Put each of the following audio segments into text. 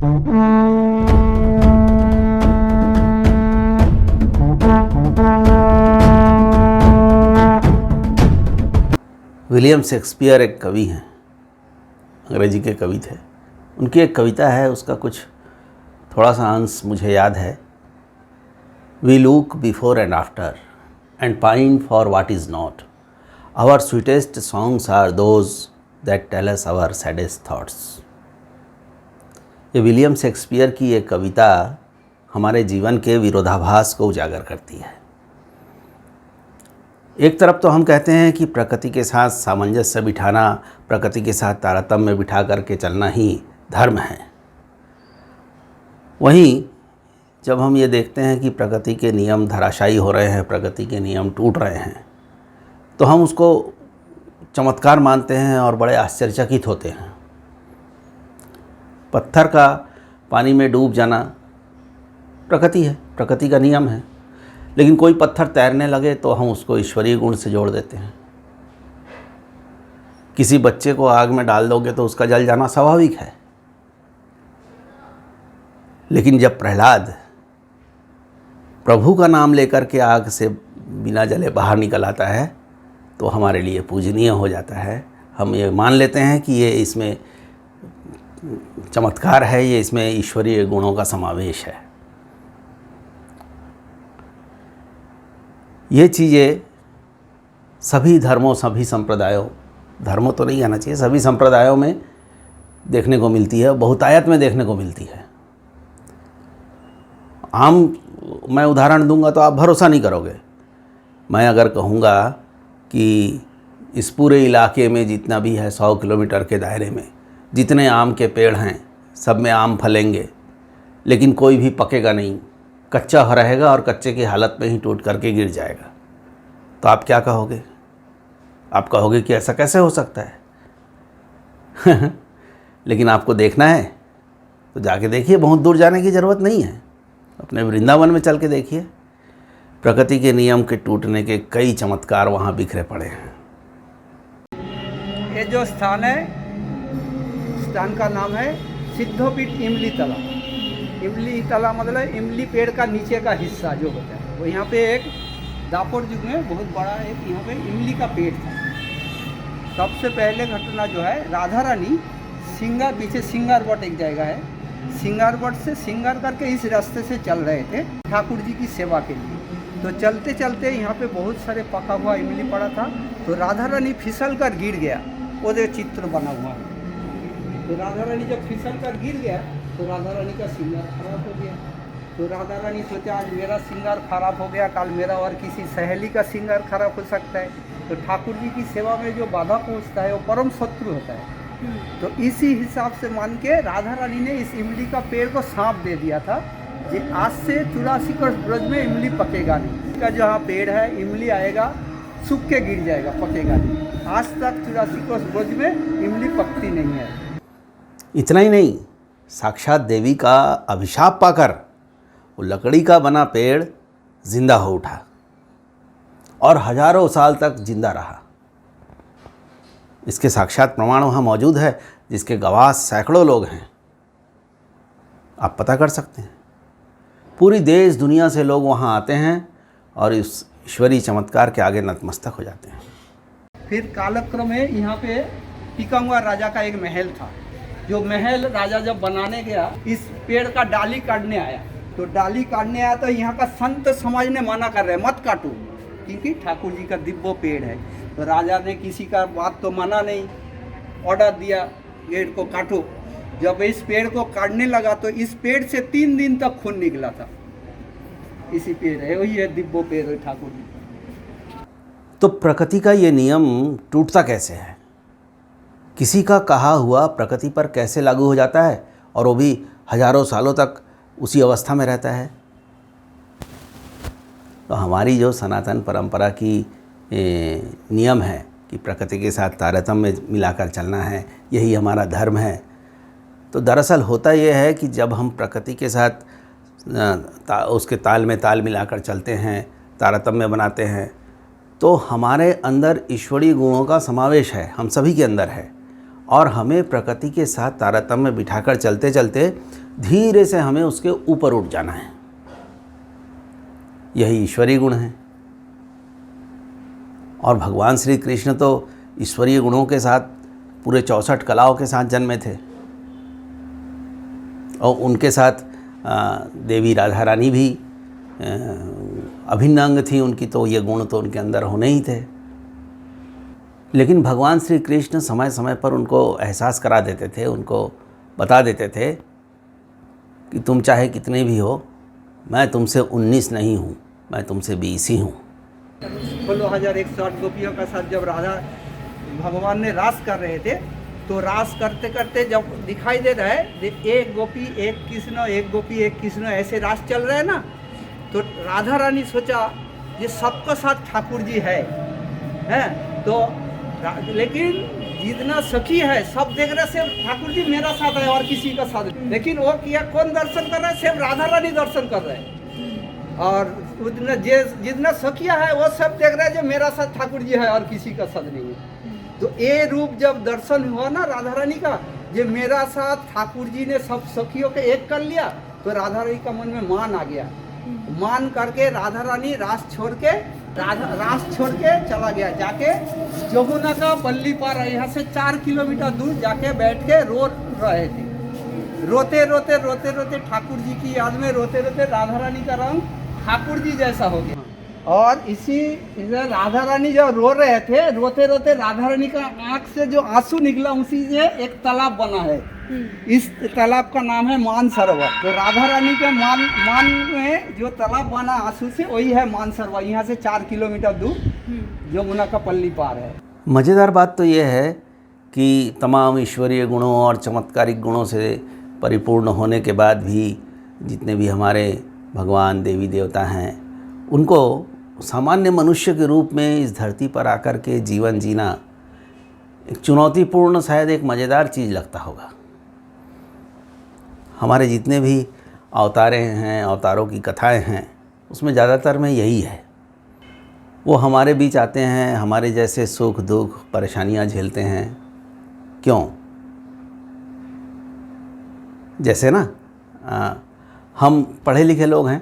William Shakespeare एक कवि हैं, अंग्रेजी के कवि थे। उनकी एक कविता है, उसका कुछ थोड़ा सा अंश मुझे याद है। We look before and after and pine for what is not, our sweetest songs are those that tell us our saddest thoughts. ये विलियम शेक्सपियर की एक कविता हमारे जीवन के विरोधाभास को उजागर करती है। एक तरफ तो हम कहते हैं कि प्रकृति के साथ सामंजस्य बिठाना, प्रकृति के साथ तारतम्य बिठा करके चलना ही धर्म है। वहीं जब हम ये देखते हैं कि प्रकृति के नियम धराशायी हो रहे हैं, प्रकृति के नियम टूट रहे हैं, तो हम उसको चमत्कार मानते हैं और बड़े आश्चर्यचकित होते हैं। पत्थर का पानी में डूब जाना प्रकृति है, प्रकृति का नियम है, लेकिन कोई पत्थर तैरने लगे तो हम उसको ईश्वरीय गुण से जोड़ देते हैं। किसी बच्चे को आग में डाल दोगे तो उसका जल जाना स्वाभाविक है, लेकिन जब प्रहलाद प्रभु का नाम लेकर के आग से बिना जले बाहर निकल आता है तो हमारे लिए पूजनीय हो जाता है। हम ये मान लेते हैं कि ये इसमें चमत्कार है, ये इसमें ईश्वरीय गुणों का समावेश है। ये चीज़ें सभी धर्मों, सभी संप्रदायों, धर्मों तो नहीं कहना चाहिए, सभी संप्रदायों में देखने को मिलती है, बहुतायत में देखने को मिलती है। मैं उदाहरण दूंगा तो आप भरोसा नहीं करोगे। मैं अगर कहूँगा कि इस पूरे इलाके में जितना भी है 100 किलोमीटर के दायरे में जितने आम के पेड़ हैं, सब में आम फलेंगे, लेकिन कोई भी पकेगा नहीं, कच्चा रहेगा और कच्चे की हालत में ही टूट करके गिर जाएगा, तो आप क्या कहोगे? आप कहोगे कि ऐसा कैसे हो सकता है? लेकिन आपको देखना है तो जाके देखिए, बहुत दूर जाने की ज़रूरत नहीं है, अपने वृंदावन में चल के देखिए। प्रकृति के नियम के टूटने के कई चमत्कार वहाँ बिखरे पड़े हैं। ये जो स्थान है, स्थान का नाम है सिद्धोपीठ इमली तला। इमली तला मतलब इमली पेड़ का नीचे का हिस्सा जो होता है, वो यहाँ पे एक दापोर युग में बहुत बड़ा एक यहाँ पे इमली का पेड़ था। सबसे पहले घटना जो है, राधा रानी सिंगार, पीछे सिंगारबट एक जगह है, सिंगारबट से सिंगार करके इस रास्ते से चल रहे थे ठाकुर जी की सेवा के लिए। तो चलते चलते यहाँ पे बहुत सारे पका हुआ इमली पड़ा था, तो राधा रानी फिसल कर गिर गया, वो जो चित्र बना हुआ है। तो राधा रानी जब फिसल कर गिर गया तो राधा रानी का श्रृंगार खराब हो गया। तो राधा रानी सोचा आज मेरा श्रृंगार खराब हो गया, कल मेरा और किसी सहेली का श्रृंगार खराब हो सकता है। तो ठाकुर जी की सेवा में जो बाधा पहुंचता है वो परम शत्रु होता है। तो इसी हिसाब से मान के राधा रानी ने इस इमली का पेड़ को सांप दे दिया था कि आज से 84 कोस ब्रज में इमली पकेगा नहीं। इसका जहाँ पेड़ है इमली आएगा, सूख के गिर जाएगा, पकेगा नहीं। आज तक 84 कोस ब्रज में इमली पकती नहीं है। इतना ही नहीं, साक्षात देवी का अभिशाप पाकर वो लकड़ी का बना पेड़ जिंदा हो उठा और हजारों साल तक जिंदा रहा। इसके साक्षात प्रमाण वहाँ मौजूद है, जिसके गवाह सैकड़ों लोग हैं। आप पता कर सकते हैं, पूरी देश दुनिया से लोग वहाँ आते हैं और इस ईश्वरीय चमत्कार के आगे नतमस्तक हो जाते हैं। फिर कालक्रम में यहाँ पे टिकाऊंगा राजा का एक महल था। जो महल राजा जब बनाने गया, इस पेड़ का डाली काटने आया। तो डाली काटने आया तो यहाँ का संत समाज ने मना कर रहे, मत काटो, क्योंकि ठाकुर जी का दिव्य पेड़ है। तो राजा ने किसी का बात तो माना नहीं, ऑर्डर दिया पेड़ को काटो। जब इस पेड़ को काटने लगा तो इस पेड़ से 3 दिन तक खून निकला था। इसी पेड़ है, वही है दिव्य पेड़ है ठाकुर जी। तो प्रकृति का ये नियम टूटता कैसे है? किसी का कहा हुआ प्रकृति पर कैसे लागू हो जाता है और वो भी हजारों सालों तक उसी अवस्था में रहता है? तो हमारी जो सनातन परंपरा की नियम है कि प्रकृति के साथ तारतम्य मिलाकर चलना है, यही हमारा धर्म है। तो दरअसल होता यह है कि जब हम प्रकृति के साथ उसके ताल में ताल मिलाकर चलते हैं, तारतम्य बनाते हैं, तो हमारे अंदर ईश्वरीय गुणों का समावेश है, हम सभी के अंदर है। और हमें प्रकृति के साथ तारतम्य बिठाकर चलते चलते धीरे से हमें उसके ऊपर उठ जाना है। यही ईश्वरीय गुण है। और भगवान श्री कृष्ण तो ईश्वरीय गुणों के साथ पूरे 64 कलाओं के साथ जन्मे थे, और उनके साथ देवी राधा रानी भी अभिन्न अंग थी उनकी, तो ये गुण तो उनके अंदर होने ही थे। लेकिन भगवान श्री कृष्ण समय समय पर उनको एहसास करा देते थे, उनको बता देते थे कि तुम चाहे कितने भी हो, मैं तुमसे 19 नहीं हूँ, मैं तुमसे 20 ही हूँ। 16,108 गोपियों का साथ जब राधा भगवान ने रास कर रहे थे, तो रास करते करते जब दिखाई दे रहा है एक गोपी एक कृष्ण, एक गोपी एक कृष्ण, ऐसे रास चल रहे हैं ना, तो राधा रानी सोचा ये सबका साथ ठाकुर जी है तो लेकिन जितना सखी है सब देख रहे सिर्फ ठाकुर जी मेरा साथ है और किसी का साथ नहीं। लेकिन वो किया कौन दर्शन कर रहा है? सिर्फ राधा रानी दर्शन कर रहे हैं। और उतना जितना सखिया है वो सब देख रहे हैं जो मेरा साथ ठाकुर जी है और किसी का साथ नहीं है। तो ये रूप जब दर्शन हुआ ना राधा रानी का, जो मेरा साथ ठाकुर जी ने सब सखियों के एक कर लिया, तो राधा रानी का मन में मान आ गया। मान करके राधा रानी रास छोड़ के चला गया, जाके जमुना का पल्ली पार है, यहाँ से 4 किलोमीटर दूर जाके बैठ के रो रहे थे। रोते रोते ठाकुर जी की याद में रोते रोते राधा रानी का रंग ठाकुर जी जैसा हो गया। और इसी राधा रानी जब रो रहे थे, रोते रोते राधा रानी का आंख से जो आंसू निकला, उसी से एक तालाब बना है। इस तालाब का नाम है मान सरोवर। तो राधा रानी के मान में जो तालाब बना आंसू से, वही है मान सरोवर। यहाँ से 4 किलोमीटर दूर यमुना का पल्ली पार है। मज़ेदार बात तो यह है कि तमाम ईश्वरीय गुणों और चमत्कारिक गुणों से परिपूर्ण होने के बाद भी जितने भी हमारे भगवान देवी देवता हैं, उनको सामान्य मनुष्य के रूप में इस धरती पर आकर के जीवन जीना एक चुनौतीपूर्ण, शायद एक मज़ेदार चीज़ लगता होगा। हमारे जितने भी अवतारें हैं, अवतारों की कथाएं हैं, उसमें ज़्यादातर में यही है। वो हमारे बीच आते हैं, हमारे जैसे सुख दुख परेशानियां झेलते हैं। क्यों? जैसे ना हम पढ़े लिखे लोग हैं,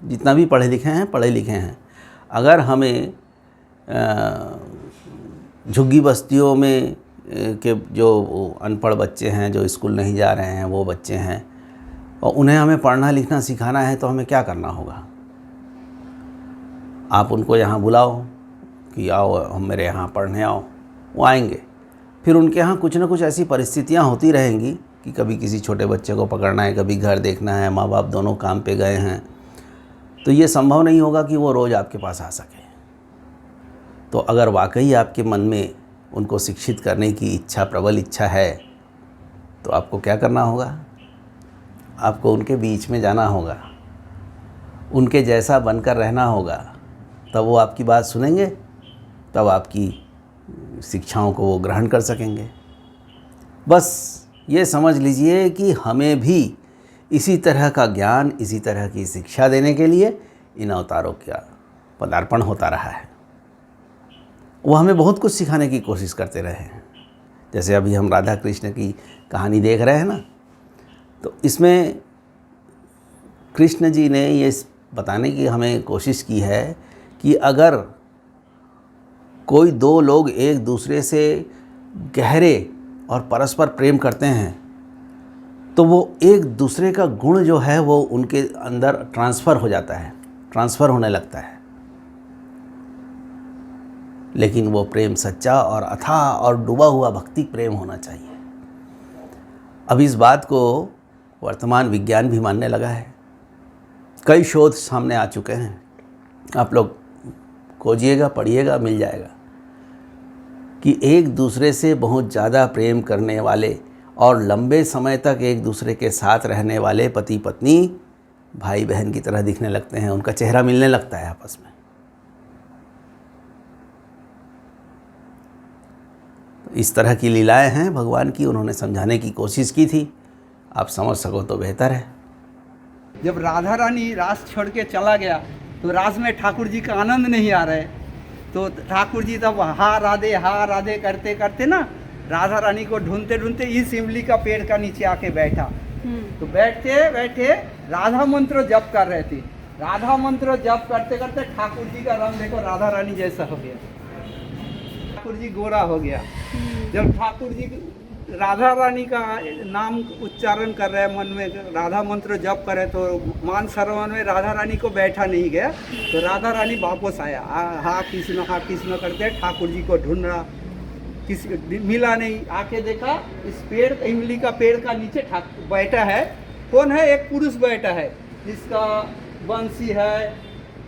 जितना भी पढ़े लिखे हैं, अगर हमें झुग्गी बस्तियों में के जो अनपढ़ बच्चे हैं, जो स्कूल नहीं जा रहे हैं, वो बच्चे हैं, और उन्हें हमें पढ़ना लिखना सिखाना है, तो हमें क्या करना होगा? आप उनको यहाँ बुलाओ कि आओ हम मेरे यहाँ पढ़ने आओ, वो आएंगे। फिर उनके यहाँ कुछ ना कुछ ऐसी परिस्थितियाँ होती रहेंगी कि कभी किसी छोटे बच्चे को पकड़ना है, कभी घर देखना है, माँ बाप दोनों काम पे गए हैं, तो ये संभव नहीं होगा कि वो रोज़ आपके पास आ सके। तो अगर वाकई आपके मन में उनको शिक्षित करने की इच्छा, प्रबल इच्छा है, तो आपको क्या करना होगा? आपको उनके बीच में जाना होगा, उनके जैसा बनकर रहना होगा। तब वो आपकी बात सुनेंगे, तब आपकी शिक्षाओं को वो ग्रहण कर सकेंगे। बस ये समझ लीजिए कि हमें भी इसी तरह का ज्ञान, इसी तरह की शिक्षा देने के लिए इन अवतारों का पदार्पण होता रहा है। वो हमें बहुत कुछ सिखाने की कोशिश करते रहे हैं। जैसे अभी हम राधा कृष्ण की कहानी देख रहे हैं ना, तो इसमें कृष्ण जी ने ये बताने की हमें कोशिश की है कि अगर कोई दो लोग एक दूसरे से गहरे और परस्पर प्रेम करते हैं, तो वो एक दूसरे का गुण जो है वो उनके अंदर ट्रांसफ़र हो जाता है, ट्रांसफ़र होने लगता है। लेकिन वो प्रेम सच्चा और अथाह और डूबा हुआ भक्ति प्रेम होना चाहिए। अब इस बात को वर्तमान विज्ञान भी मानने लगा है। कई शोध सामने आ चुके हैं, आप लोग खोजिएगा, पढ़िएगा, मिल जाएगा कि एक दूसरे से बहुत ज़्यादा प्रेम करने वाले और लंबे समय तक एक दूसरे के साथ रहने वाले पति पत्नी भाई बहन की तरह दिखने लगते हैं, उनका चेहरा मिलने लगता है आपस में। इस तरह की लीलाएं हैं भगवान की, उन्होंने समझाने की कोशिश की थी। आप समझ सको तो बेहतर है। जब राधा रानी रास छोड़ के चला गया, तो रास में ठाकुर जी का आनंद नहीं आ रहा है, तो ठाकुर जी तब हा राधे करते करते ना राधा रानी को ढूंढते ढूंढते इस इमली का पेड़ का नीचे आके बैठा। तो बैठते बैठे राधा मंत्र जप कर रहे थे। राधा मंत्र जप करते करते ठाकुर जी का रंग देखो राधा रानी जैसा हो गया, ठाकुर जी गोरा हो गया। जब ठाकुर जी राधा रानी का नाम उच्चारण कर रहे हैं मन में, राधा मंत्र जप करे, तो मान सरोवर में राधा रानी को बैठा नहीं गया, तो राधा रानी वापस आया। हाँ कृष्ण करते ठाकुर जी को ढूंढ रहा, किसी मिला नहीं। आके देखा इस पेड़ इमली का पेड़ का नीचे बैठा है। कौन है? एक पुरुष बैठा है जिसका बंसी है,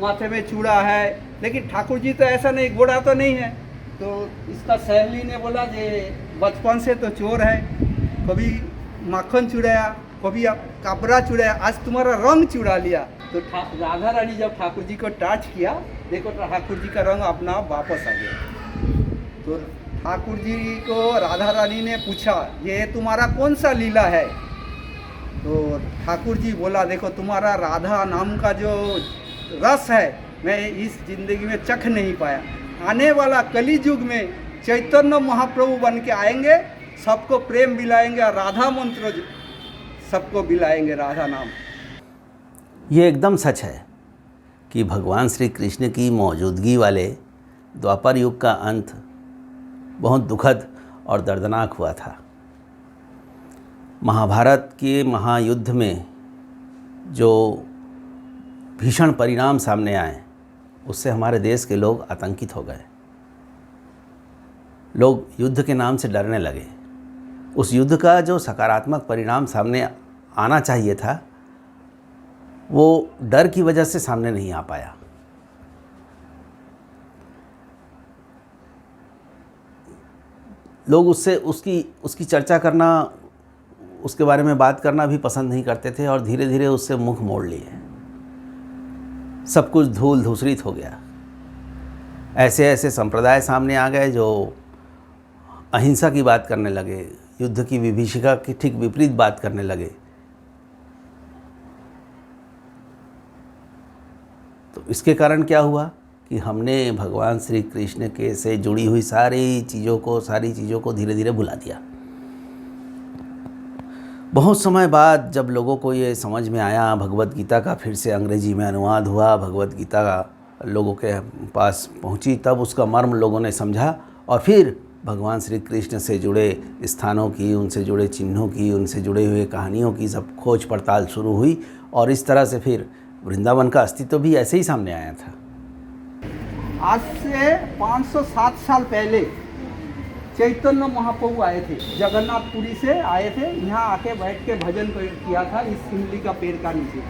माथे में चूड़ा है, लेकिन ठाकुर जी तो ऐसा नहीं, घोड़ा तो नहीं है। तो इसका सहेली ने बोला जे बचपन से तो चोर है, कभी माखन चुराया, कभी काबरा चुराया, आज तुम्हारा रंग चुरा लिया। तो राधा रानी जब ठाकुर जी को टच किया, देखो ठाकुर जी का रंग अपना वापस आ गया। तो ठाकुर जी को राधा रानी ने पूछा ये तुम्हारा कौन सा लीला है? तो ठाकुर जी बोला देखो तुम्हारा राधा नाम का जो रस है मैं इस जिंदगी में चख नहीं पाया। आने वाला कली युग में चैतन्य महाप्रभु बन के आएंगे, सबको प्रेम बिलाएंगे और राधा मंत्र सबको बिलाएंगे, राधा नाम। ये एकदम सच है कि भगवान श्री कृष्ण की मौजूदगी वाले द्वापर युग का अंत बहुत दुखद और दर्दनाक हुआ था। महाभारत के महायुद्ध में जो भीषण परिणाम सामने आए उससे हमारे देश के लोग आतंकित हो गए। लोग युद्ध के नाम से डरने लगे। उस युद्ध का जो सकारात्मक परिणाम सामने आना चाहिए था वो डर की वजह से सामने नहीं आ पाया। लोग उसकी चर्चा करना, उसके बारे में बात करना भी पसंद नहीं करते थे और धीरे धीरे उससे मुख मोड़ लिए। सब कुछ धूल धूसरित हो गया। ऐसे ऐसे संप्रदाय सामने आ गए जो अहिंसा की बात करने लगे, युद्ध की विभीषिका की ठीक विपरीत बात करने लगे। तो इसके कारण क्या हुआ कि हमने भगवान श्री कृष्ण के से जुड़ी हुई सारी चीज़ों को धीरे धीरे भुला दिया। बहुत समय बाद जब लोगों को ये समझ में आया, भगवत गीता का फिर से अंग्रेजी में अनुवाद हुआ, भगवत गीता लोगों के पास पहुंची, तब उसका मर्म लोगों ने समझा और फिर भगवान श्री कृष्ण से जुड़े स्थानों की, उनसे जुड़े चिन्हों की, उनसे जुड़े हुए कहानियों की सब खोज पड़ताल शुरू हुई और इस तरह से फिर वृंदावन का अस्तित्व भी ऐसे ही सामने आया था। आज से 507 साल पहले चैतन्य महाप्रभु आए थे, जगन्नाथपुरी से आए थे, यहाँ आके बैठ के भजन किया था इस इमली का पेड़ का नीचे।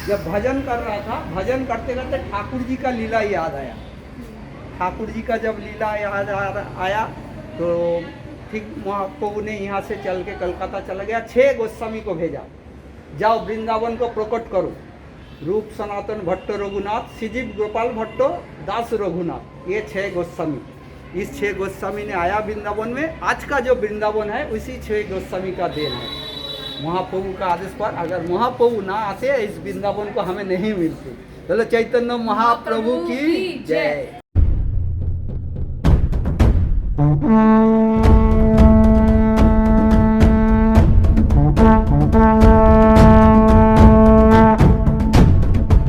जब भजन कर रहा था, भजन करते करते ठाकुर जी का लीला याद आया। ठाकुर जी का जब लीला याद आया तो ठीक महाप्रभु ने यहाँ से चल के कलकत्ता चला गया, 6 गोस्वामी को भेजा, जाओ वृंदावन को प्रकट करो। रूप सनातन भट्ट रघुनाथ, श्रीजीव गोपाल भट्टो, दास रघुनाथ, ये 6 गोस्वामी। इस 6 गोस्वामी ने आया वृंदावन में। आज का जो वृंदावन है उसी 6 गोस्वामी का देन है। महाप्रभु का आदेश पर अगर महाप्रभु ना आते इस वृंदावन को हमें नहीं मिलते। चलो चैतन्य महाप्रभु की जय।